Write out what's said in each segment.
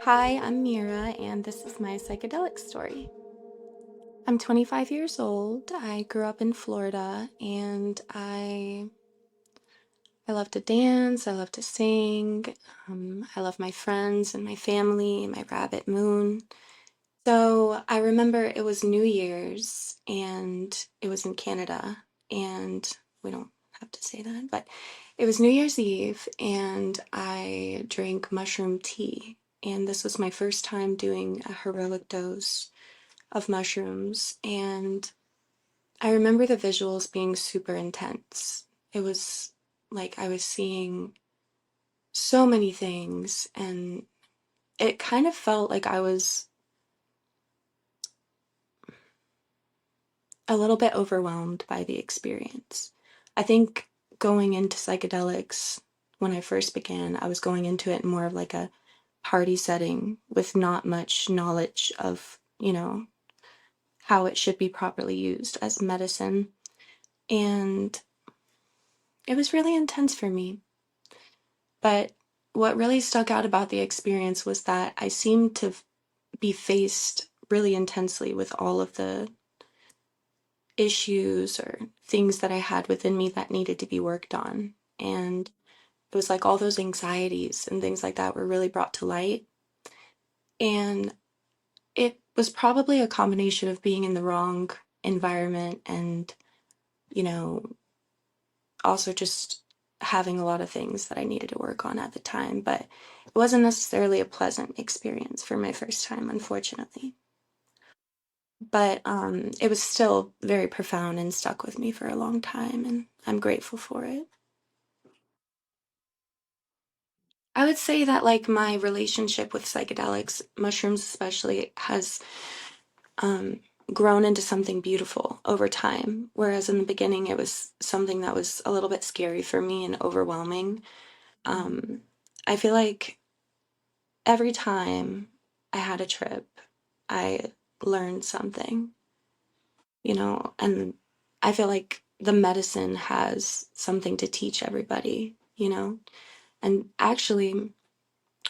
Hi, I'm Mira, and this is my psychedelic story. I'm 25 years old. I grew up in Florida, and I love to dance. I love to sing. I love my friends and my family, my rabbit moon. So I remember it was New Year's, and it was in Canada, and we don't have to say that, but it was New Year's Eve, and I drank mushroom tea. And this was my first time doing a heroic dose of mushrooms, and I remember the visuals being super intense. It was like I was seeing so many things, and it kind of felt like I was a little bit overwhelmed by the experience. I think going into psychedelics when I first began, I was going into it in more of like a party setting with not much knowledge of, how it should be properly used as medicine. And it was really intense for me. But what really stuck out about the experience was that I seemed to be faced really intensely with all of the issues or things that I had within me that needed to be worked on. And it was like all those anxieties and things like that were really brought to light. And it was probably a combination of being in the wrong environment and, you know, also just having a lot of things that I needed to work on at the time. But it wasn't necessarily a pleasant experience for my first time, unfortunately. But it was still very profound and stuck with me for a long time, and I'm grateful for it. I would say that like my relationship with psychedelics, mushrooms especially, has um, grown into something beautiful over time. Whereas in the beginning, it was something that was a little bit scary for me and overwhelming. Um, I feel like every time I had a trip, I learned something, and I feel like the medicine has something to teach everybody. And actually,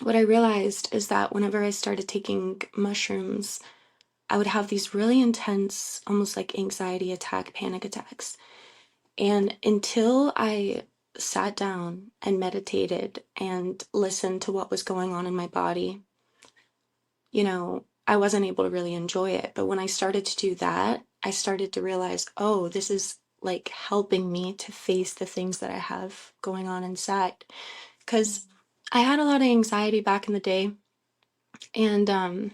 what I realized is that whenever I started taking mushrooms, I would have these really intense, almost like anxiety attack, panic attacks. And until I sat down and meditated and listened to what was going on in my body, I wasn't able to really enjoy it. But when I started to do that, I started to realize, oh, this is like helping me to face the things that I have going on inside. Because I had a lot of anxiety back in the day, and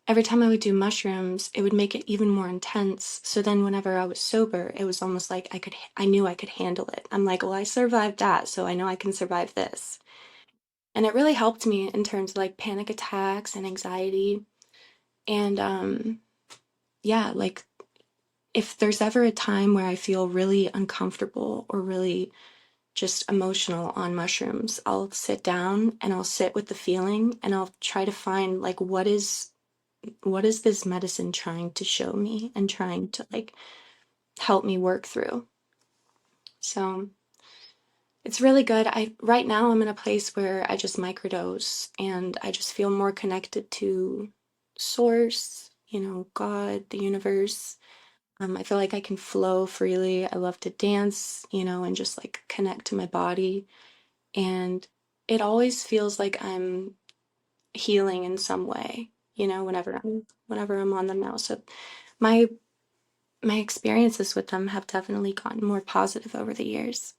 every time I would do mushrooms, it would make it even more intense. So then whenever I was sober, it was almost like I knew I could handle it. I'm like, well, I survived that, so I know I can survive this. And it really helped me in terms of like panic attacks and anxiety. And yeah, like if there's ever a time where I feel really uncomfortable or really just emotional on mushrooms, I'll sit down and I'll sit with the feeling and I'll try to find like what is this medicine trying to show me and trying to like help me work through. So it's really good. I right now I'm in a place where I just microdose and I just feel more connected to source, God, the universe. I feel like I can flow freely. I love to dance, and just like connect to my body. And it always feels like I'm healing in some way, whenever I'm on them now. So my my experiences with them have definitely gotten more positive over the years.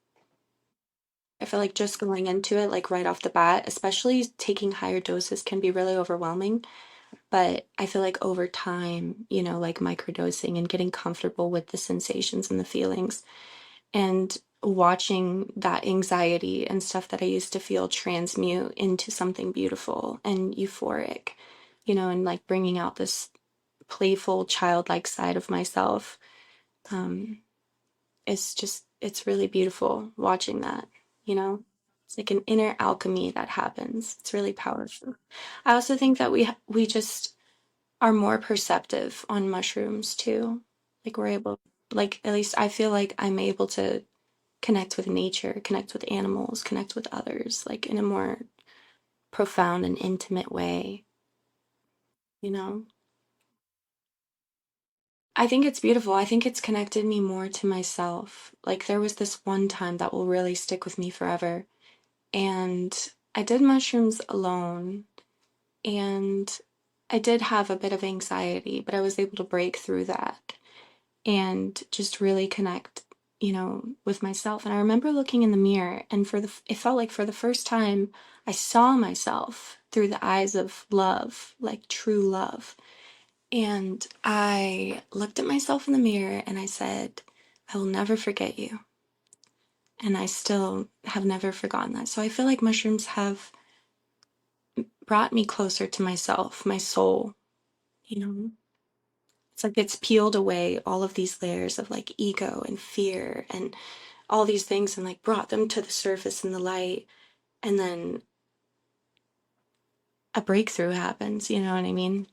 I feel like just going into it, like right off the bat, especially taking higher doses can be really overwhelming. But I feel like over time, like microdosing and getting comfortable with the sensations and the feelings and watching that anxiety and stuff that I used to feel transmute into something beautiful and euphoric, and like bringing out this playful, childlike side of myself. Um, it's really beautiful watching that, you know? It's like an inner alchemy that happens. It's really powerful. I also think that we just are more perceptive on mushrooms too. Like we're able, like at least I feel like I'm able to connect with nature, connect with animals, connect with others, like in a more profound and intimate way, you know? I think it's beautiful. I think it's connected me more to myself. Like there was this one time that will really stick with me forever. And I did mushrooms alone. And I did have a bit of anxiety, but I was able to break through that and just really connect, with myself. And I remember looking in the mirror, and it felt like for the first time, I saw myself through the eyes of love, like true love. And I looked at myself in the mirror and I said, I will never forget you. And I still have never forgotten that. So I feel like mushrooms have brought me closer to myself, my soul, you know? It's like it's peeled away all of these layers of like ego and fear and all these things and like brought them to the surface in the light. And then a breakthrough happens, you know what I mean?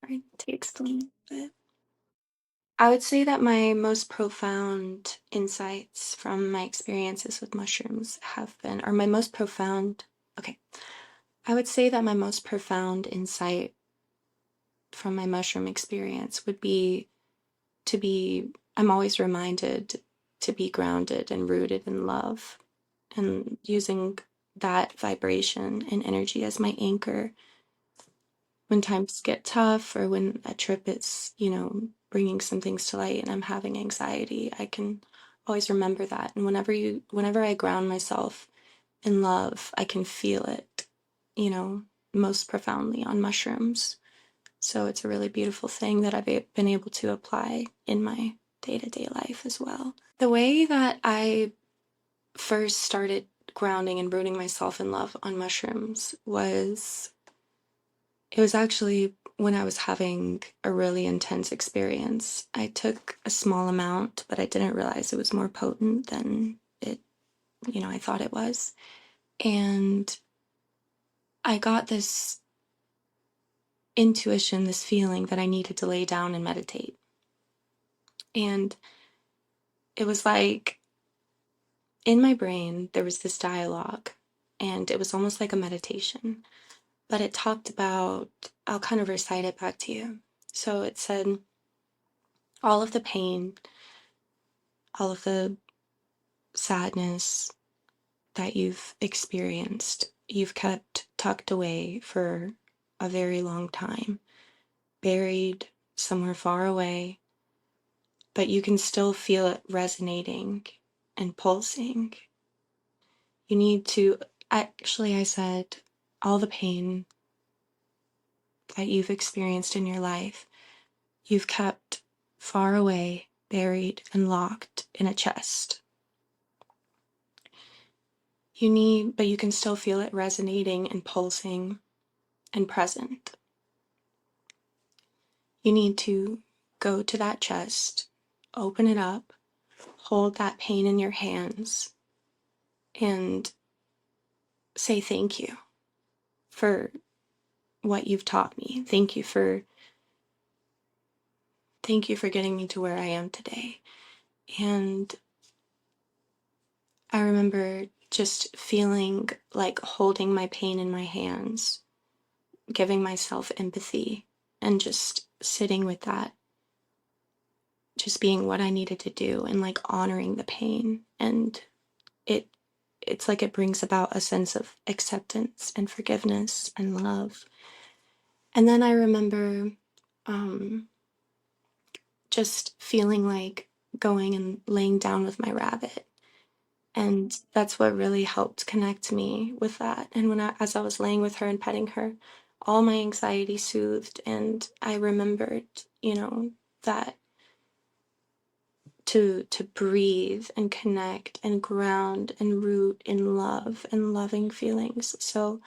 Hard to explain, but I would say that my most profound insights from my experiences with mushrooms have been, or my most profound, okay, I would say that my most profound insight from my mushroom experience would be to be, I'm always reminded to be grounded and rooted in love and using that vibration and energy as my anchor when times get tough or when a trip is, bringing some things to light and I'm having anxiety, I can always remember that. And whenever I ground myself in love, I can feel it, you know, most profoundly on mushrooms. So it's a really beautiful thing that been able to apply in my day-to-day life as well. The way that I first started grounding and rooting myself in love on mushrooms was it was actually when I was having a really intense experience. I took a small amount, but I didn't realize it was more potent than I thought it was. And I got this intuition, this feeling that I needed to lay down and meditate. And it was like in my brain, there was this dialogue, and it was almost like a meditation. But it talked about, I'll kind of recite it back to you. So it said, all of the pain, all of the sadness that you've experienced, you've kept tucked away for a very long time, buried somewhere far away, but you can still feel it resonating and pulsing. You need to, actually, I said, all the pain that you've experienced in your life, you've kept far away, buried, and locked in a chest. But you can still feel it resonating and pulsing and present. You need to go to that chest, open it up, hold that pain in your hands, and say thank you for what you've taught me. Thank you for getting me to where I am today. And I remember just feeling like holding my pain in my hands, giving myself empathy, and just sitting with that, just being what I needed to do and like honoring the pain. And it it's like it brings about a sense of acceptance and forgiveness and love. And then I remember um, just feeling like going and laying down with my rabbit. And that's what really helped connect me with that. And as I was laying with her and petting her, all my anxiety soothed. And I remembered, that to breathe and connect and ground and root in love and loving feelings. So,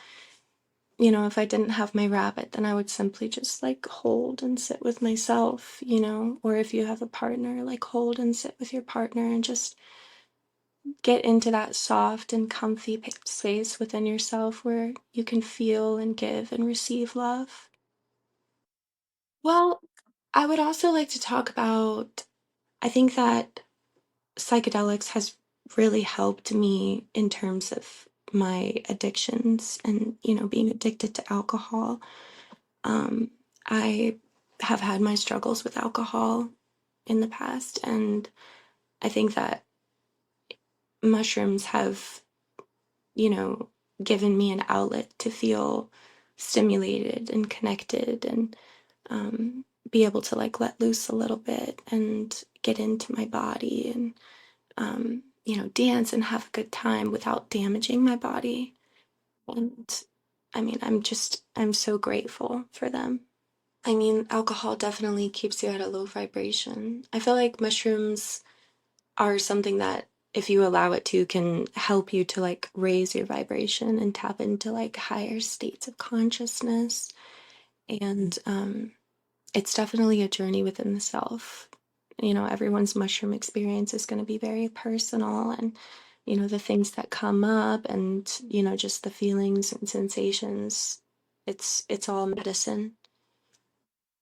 if I didn't have my rabbit, then I would simply just like hold and sit with myself, or if you have a partner, like hold and sit with your partner and just get into that soft and comfy space within yourself where you can feel and give and receive love. Well, I would also like to talk about, I think that psychedelics has really helped me in terms of my addictions and, being addicted to alcohol. Um, I have had my struggles with alcohol in the past, and I think that mushrooms have, you know, given me an outlet to feel stimulated and connected and be able to like let loose a little bit and get into my body and dance and have a good time without damaging my body. And I mean, I'm so grateful for them. I mean, alcohol definitely keeps you at a low vibration. I feel like mushrooms are something that, if you allow it to, can help you to like raise your vibration and tap into like higher states of consciousness. And it's definitely a journey within the self. Everyone's mushroom experience is going to be very personal, and the things that come up, and just the feelings and sensations. It's all medicine,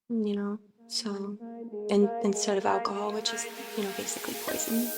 you know. So, and instead of alcohol, which is basically poison.